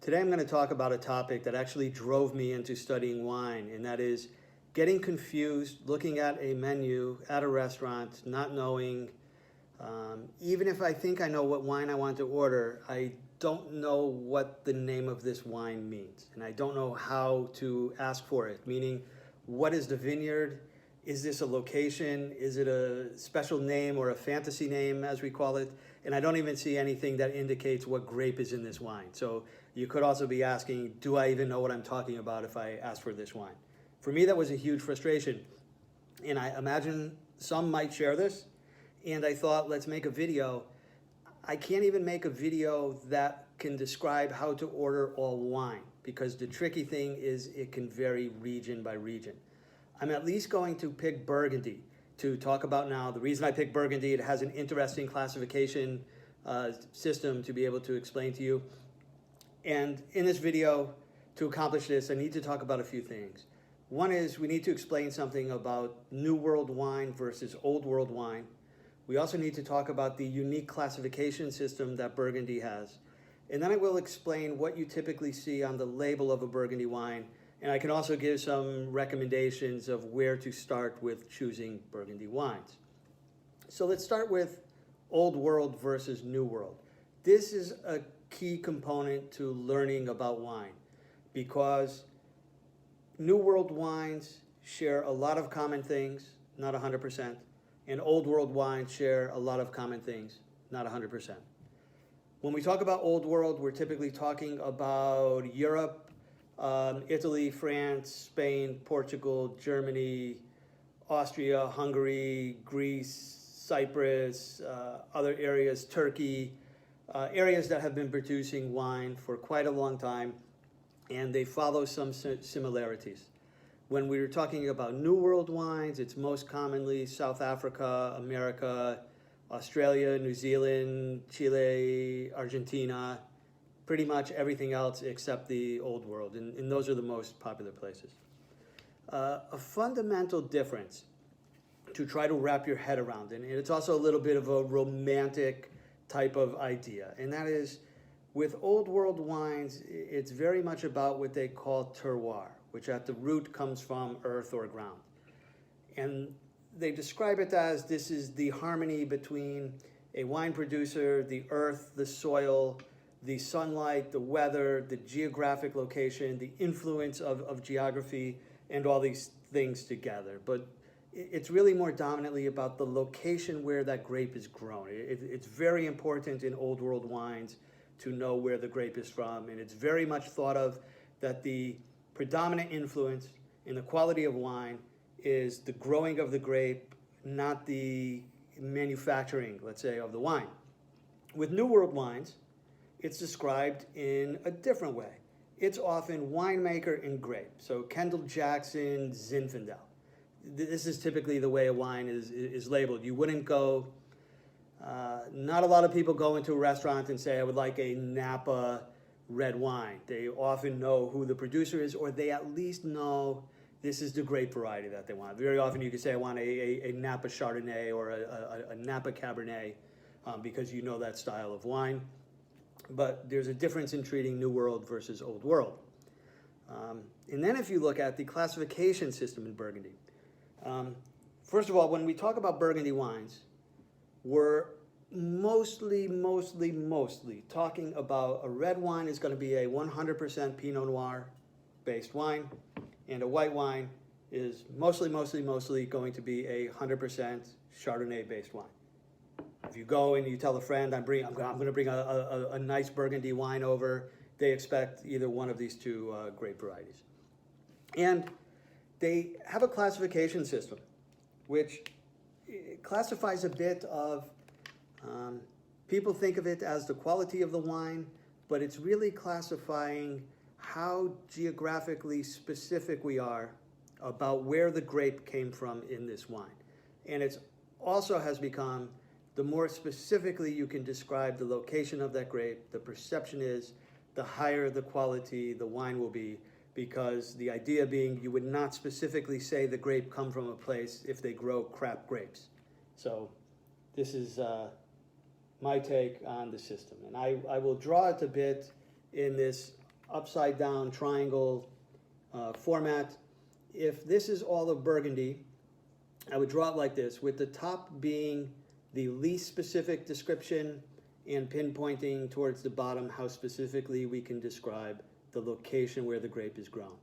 Today I'm going to talk about a topic that actually drove me into studying wine, and that is getting confused, looking at a menu at a restaurant, not knowing, even if I think I know what wine I want to order, I don't know what the name of this wine means, and I don't know how to ask for it, meaning what is the vineyard? Is this a location? Is it a special name or a fantasy name, as we call it? And I don't even see anything that indicates what grape is in this wine. So you could also be asking, do I even know what I'm talking about if I ask for this wine? For me, that was a huge frustration. And I imagine some might share this. And I thought, let's make a video. I can't even make a video that can describe how to order all wine, because the tricky thing is it can vary region by region. I'm at least going to pick Burgundy to talk about now. The reason I picked Burgundy, it has an interesting classification system to be able to explain to you. And in this video, to accomplish this, I need to talk about a few things. One is we need to explain something about New World wine versus Old World wine. We also need to talk about the unique classification system that Burgundy has. And then I will explain what you typically see on the label of a Burgundy wine. And I can also give some recommendations of where to start with choosing Burgundy wines. So let's start with Old World versus New World. This is a key component to learning about wine, because New World wines share a lot of common things, not 100%, and Old World wines share a lot of common things, not 100%. When we talk about Old World, we're typically talking about Europe, Italy, France, Spain, Portugal, Germany, Austria, Hungary, Greece, Cyprus, other areas, Turkey, areas that have been producing wine for quite a long time, and they follow some similarities. When we're talking about New World wines, it's most commonly South Africa, America, Australia, New Zealand, Chile, Argentina, pretty much everything else except the Old World, and those are the most popular places. A fundamental difference to try to wrap your head around, and it's also a little bit of a romantic type of idea, and that is, with Old World wines, it's very much about what they call terroir, which at the root comes from earth or ground. And they describe it as this is the harmony between a wine producer, the earth, the soil, the sunlight, the weather, the geographic location, the influence of geography, and all these things together. But it's really more dominantly about the location where that grape is grown. It's very important in Old World wines to know where the grape is from, and it's very much thought of that the predominant influence in the quality of wine is the growing of the grape, not the manufacturing, let's say, of the wine. With New World wines, it's described in a different way. It's often winemaker and grape. So Kendall Jackson, Zinfandel. This is typically the way a wine is labeled. You wouldn't go, not a lot of people go into a restaurant and say, I would like a Napa red wine. They often know who the producer is, or they at least know this is the grape variety that they want. Very often you can say, I want a Napa Chardonnay or a Napa Cabernet, because you know that style of wine. But there's a difference in treating New World versus Old World. And then if you look at the classification system in Burgundy, first of all, when we talk about Burgundy wines, we're mostly talking about a red wine is going to be a 100% Pinot Noir based wine, and a white wine is mostly going to be a 100% Chardonnay based wine. If you go and you tell a friend, I'm going to bring a nice Burgundy wine over, they expect either one of these two grape varieties. And they have a classification system, which classifies a bit of, people think of it as the quality of the wine, but it's really classifying how geographically specific we are about where the grape came from in this wine. And it also has become, the more specifically you can describe the location of that grape, the perception is, the higher the quality the wine will be, because the idea being you would not specifically say the grape come from a place if they grow crap grapes. So this is my take on the system. And I will draw it a bit in this upside down triangle format. If this is all of Burgundy, I would draw it like this, with the top being the least specific description and pinpointing towards the bottom how specifically we can describe the location where the grape is grown.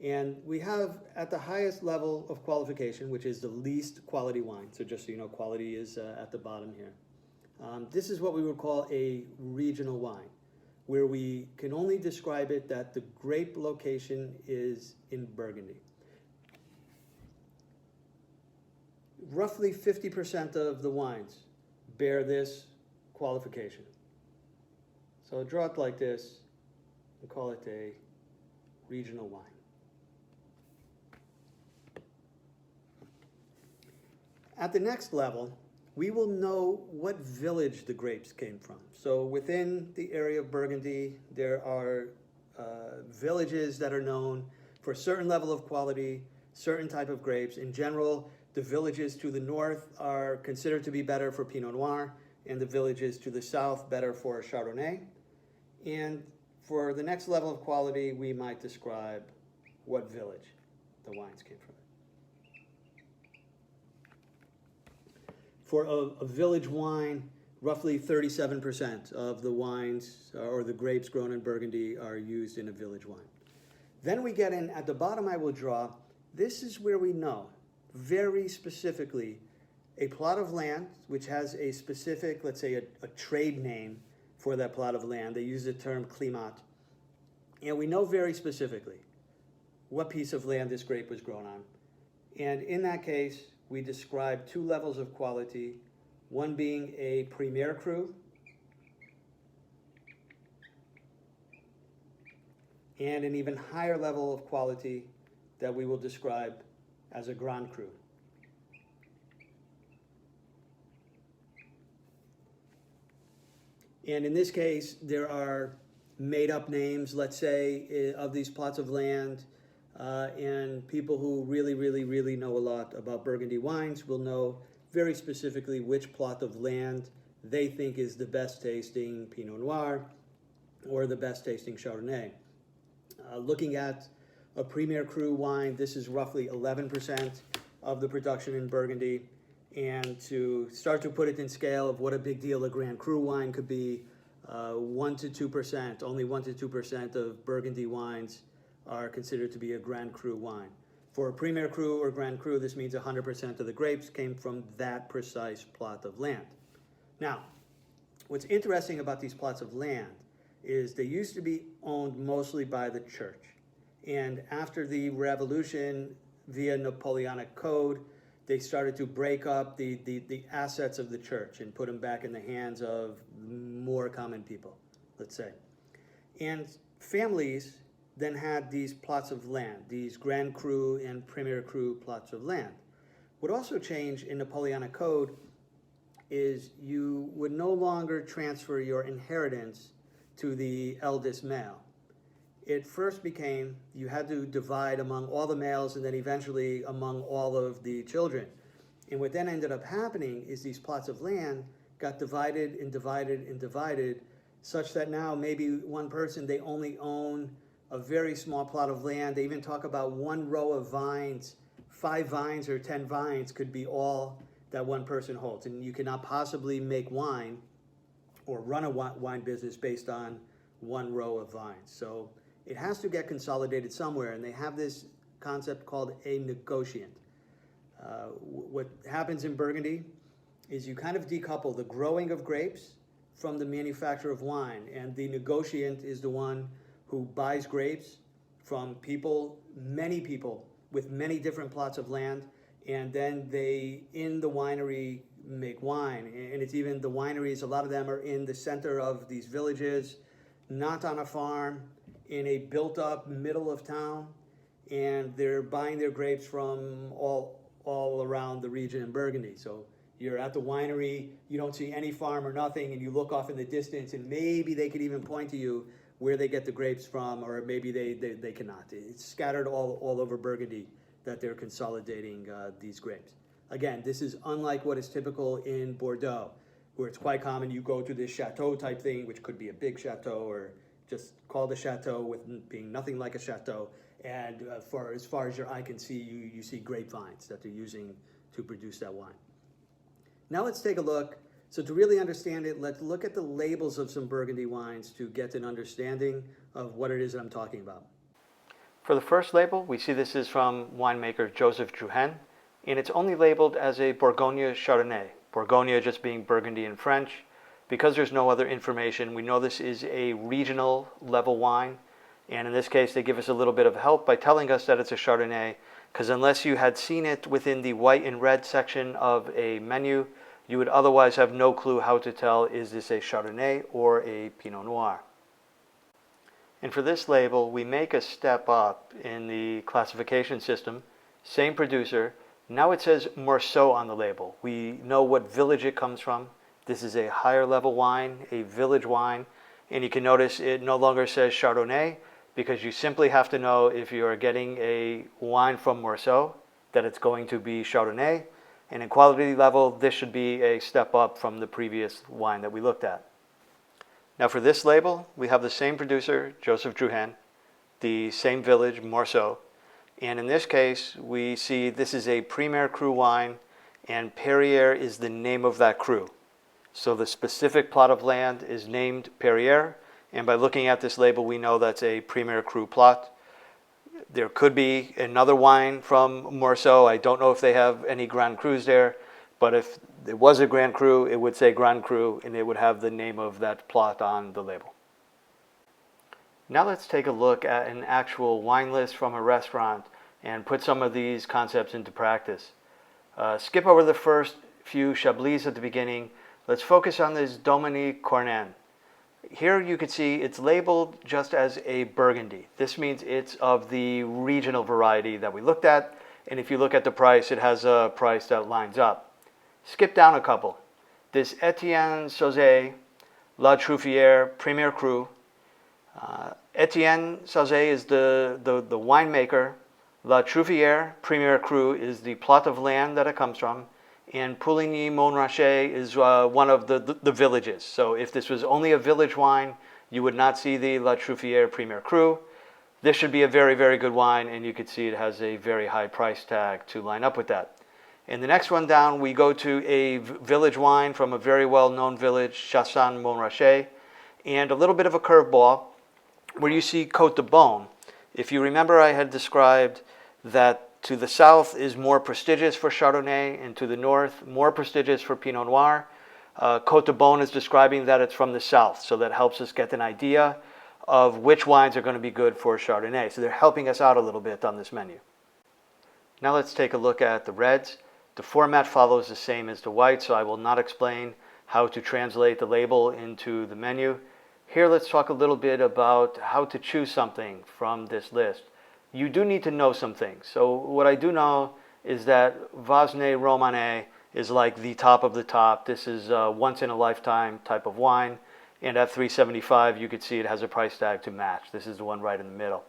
And we have at the highest level of qualification, which is the least quality wine. So just so you know, quality is at the bottom here. This is what we would call a regional wine, where we can only describe it that the grape location is in Burgundy. Roughly 50% of the wines bear this qualification. So I'll draw it like this and call it a regional wine. At the next level, we will know what village the grapes came from. So within the area of Burgundy, there are villages that are known for a certain level of quality, certain type of grapes. In general, the villages to the north are considered to be better for Pinot Noir, and the villages to the south better for Chardonnay. And for the next level of quality, we might describe what village the wines came from. For a village wine, roughly 37% of the wines or the grapes grown in Burgundy are used in a village wine. Then we get in, at the bottom I will draw, this is where we know very specifically a plot of land which has a specific, let's say a trade name for that plot of land. They use the term climat. And we know very specifically what piece of land this grape was grown on. And in that case, we describe two levels of quality, one being a Premier Cru and an even higher level of quality that we will describe as a Grand Cru. And in this case, there are made-up names, let's say, of these plots of land, and people who really know a lot about Burgundy wines will know very specifically which plot of land they think is the best tasting Pinot Noir or the best tasting Chardonnay. Looking at a Premier Cru wine, this is roughly 11% of the production in Burgundy. And to start to put it in scale of what a big deal a Grand Cru wine could be, 1 to 2%, only 1 to 2% of Burgundy wines are considered to be a Grand Cru wine. For a Premier Cru or Grand Cru, this means 100% of the grapes came from that precise plot of land. Now, what's interesting about these plots of land is they used to be owned mostly by the church. And after the revolution, via Napoleonic Code, they started to break up the assets of the church and put them back in the hands of more common people, let's say. And families then had these plots of land, these Grand Cru and Premier Cru plots of land. What also changed in Napoleonic Code is you would no longer transfer your inheritance to the eldest male. It first became you had to divide among all the males and then eventually among all of the children. And what then ended up happening is these plots of land got divided and divided and divided, such that now maybe one person, they only own a very small plot of land. They even talk about one row of vines, 5 vines or 10 vines could be all that one person holds. And you cannot possibly make wine or run a wine business based on one row of vines. So it has to get consolidated somewhere, and they have this concept called a negotiant. What happens in Burgundy is you kind of decouple the growing of grapes from the manufacture of wine, and the negotiant is the one who buys grapes from people, many people, with many different plots of land, and then they, in the winery, make wine. And it's even the wineries, a lot of them are in the center of these villages, not on a farm, in a built-up middle of town, and they're buying their grapes from all around the region in Burgundy. So you're at the winery, you don't see any farm or nothing, and you look off in the distance, and maybe they could even point to you where they get the grapes from, or maybe they cannot. It's scattered all over Burgundy that they're consolidating these grapes. Again, this is unlike what is typical in Bordeaux, where it's quite common you go to this chateau type thing, which could be a big chateau or just called a chateau with being nothing like a chateau. And for as far as your eye can see, you see grapevines that they're using to produce that wine. Now let's take a look. So to really understand it, let's look at the labels of some Burgundy wines to get an understanding of what it is that I'm talking about. For the first label, we see this is from winemaker Joseph Drouhin, and it's only labeled as a Bourgogne Chardonnay. Bourgogne just being Burgundy in French. Because there's no other information, we know this is a regional level wine. And in this case, they give us a little bit of help by telling us that it's a Chardonnay, because unless you had seen it within the white and red section of a menu, you would otherwise have no clue how to tell, is this a Chardonnay or a Pinot Noir? And for this label, we make a step up in the classification system. Same producer. Now it says Morceau on the label. We know what village it comes from. This is a higher level wine, a village wine. And you can notice it no longer says Chardonnay, because you simply have to know if you are getting a wine from Morceau that it's going to be Chardonnay. And in quality level, this should be a step up from the previous wine that we looked at. Now for this label, we have the same producer, Joseph Drouhin, the same village, Morceau. And in this case, we see this is a Premier Cru wine, and Perrier is the name of that cru. So the specific plot of land is named Perrier, and by looking at this label, we know that's a Premier Cru plot. There could be another wine from Morceau. I don't know if they have any Grand Crus there, but if it was a Grand Cru, it would say Grand Cru, and it would have the name of that plot on the label. Now let's take a look at an actual wine list from a restaurant and put some of these concepts into practice. Skip over the first few Chablis at the beginning. Let's focus on this Dominique Cornan. Here you can see it's labeled just as a Burgundy. This means it's of the regional variety that we looked at, and if you look at the price, it has a price that lines up. Skip down a couple. This Etienne Sauzet La Truffière Premier Cru. Etienne Sauzet is the winemaker. La Truffière Premier Cru is the plot of land that it comes from. And Pouligny-Montrachet is one of the villages. So if this was only a village wine, you would not see the La Truffière Premier Cru. This should be a very, very good wine, and you can see it has a very high price tag to line up with that. In the next one down, we go to a village wine from a very well-known village, Chassagne-Montrachet, and a little bit of a curveball where you see Côte de Beaune. If you remember, I had described that to the south is more prestigious for Chardonnay, and to the north, more prestigious for Pinot Noir. Côte de Beaune is describing that it's from the south, so that helps us get an idea of which wines are going to be good for Chardonnay. So they're helping us out a little bit on this menu. Now let's take a look at the reds. The format follows the same as the white, so I will not explain how to translate the label into the menu. Here let's talk a little bit about how to choose something from this list. You do need to know some things. So what I do know is that Vosne Romanée is like the top of the top. This is a once in a lifetime type of wine. And at $375, you could see it has a price tag to match. This is the one right in the middle.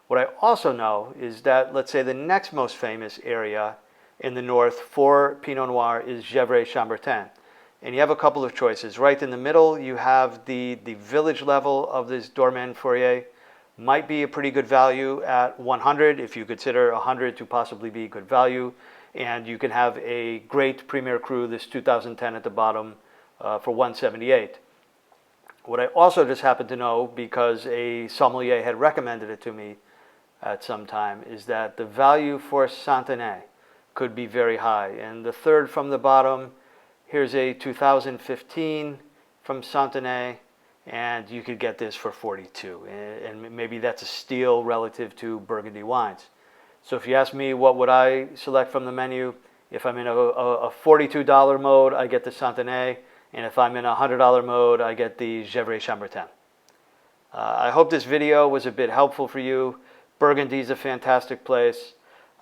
What I also know is that, let's say, the next most famous area in the north for Pinot Noir is Gevrey-Chambertin. And you have a couple of choices. Right in the middle, you have the village level of this Domaine Fourier. Might be a pretty good value at 100 if you consider 100 to possibly be good value. And you can have a great Premier Cru, this 2010 at the bottom, for 178. What I also just happen to know, because a sommelier had recommended it to me at some time, is that the value for Santenay could be very high. And the third from the bottom, here's a 2015 from Santenay, and you could get this for 42. And maybe that's a steal relative to Burgundy wines. So if you ask me what would I select from the menu, if I'm in a $42 mode, I get the Santenay. And if I'm in a $100 mode, I get the Gevrey-Chambertin. I hope this video was a bit helpful for you. Burgundy is a fantastic place.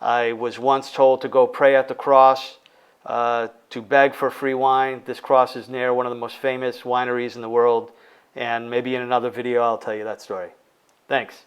I was once told to go pray at the cross to beg for free wine. This cross is near one of the most famous wineries in the world. And maybe in another video, I'll tell you that story. Thanks.